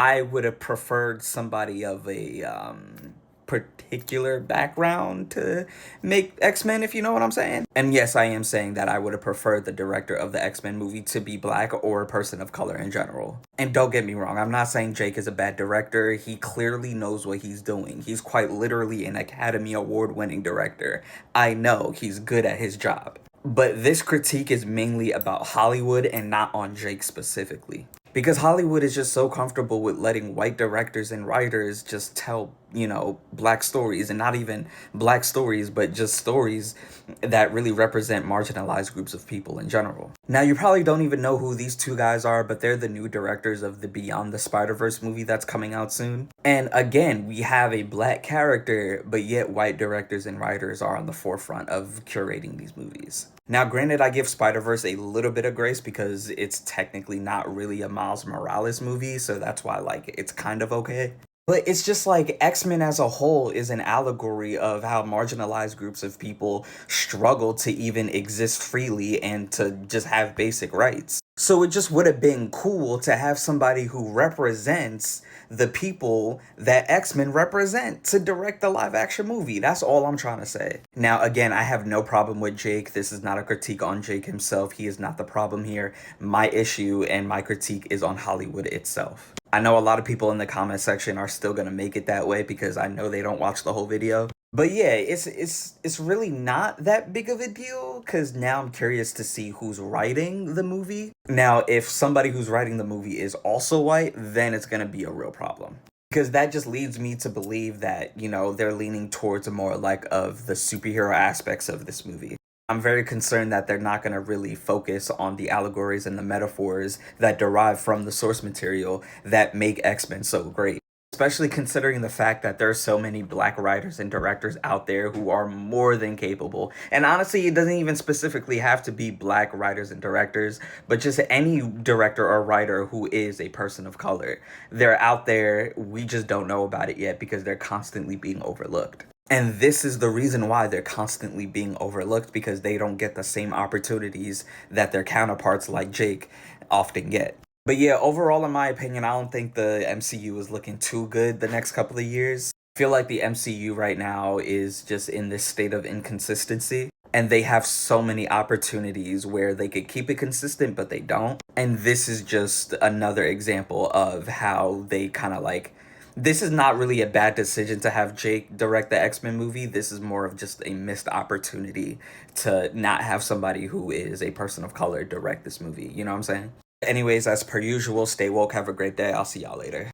I would have preferred somebody of a particular background to make X-Men, if you know what I'm saying. And yes, I am saying that I would have preferred the director of the X-Men movie to be black or a person of color in general. And don't get me wrong, I'm not saying Jake is a bad director. He clearly knows what he's doing. He's quite literally an Academy Award winning director. I know he's good at his job. But this critique is mainly about Hollywood and not on Jake specifically. Because Hollywood is just so comfortable with letting white directors and writers just tell, black stories, and not even black stories, but just stories that really represent marginalized groups of people in general. Now, you probably don't even know who these two guys are, but they're the new directors of the Beyond the Spider-Verse movie that's coming out soon. And again, we have a black character, but yet white directors and writers are on the forefront of curating these movies. Now, granted, I give Spider-Verse a little bit of grace because it's technically not really a Miles Morales movie, so that's why, it's kind of okay. But it's just like X-Men as a whole is an allegory of how marginalized groups of people struggle to even exist freely and to just have basic rights. So it just would have been cool to have somebody who represents the people that X-Men represent to direct the live action movie. That's all I'm trying to say. Now, again, I have no problem with Jake. This is not a critique on Jake himself. He is not the problem here. My issue and my critique is on Hollywood itself. I know a lot of people in the comment section are still gonna make it that way because I know they don't watch the whole video. But yeah, it's really not that big of a deal because now I'm curious to see who's writing the movie. Now, if somebody who's writing the movie is also white, then it's gonna be a real problem. Because that just leads me to believe that, they're leaning towards more of the superhero aspects of this movie. I'm very concerned that they're not going to really focus on the allegories and the metaphors that derive from the source material that make X-Men so great. Especially considering the fact that there are so many black writers and directors out there who are more than capable. And honestly, it doesn't even specifically have to be black writers and directors, but just any director or writer who is a person of color. They're out there, we just don't know about it yet because they're constantly being overlooked. And this is the reason why they're constantly being overlooked because they don't get the same opportunities that their counterparts like Jake often get. But yeah, overall, in my opinion, I don't think the MCU is looking too good the next couple of years. I feel like the MCU right now is just in this state of inconsistency. And they have so many opportunities where they could keep it consistent, but they don't. And this is just another example of how they kind of this is not really a bad decision to have Jake direct the X-Men movie. This is more of just a missed opportunity to not have somebody who is a person of color direct this movie. You know what I'm saying? Anyways, as per usual, stay woke, have a great day. I'll see y'all later.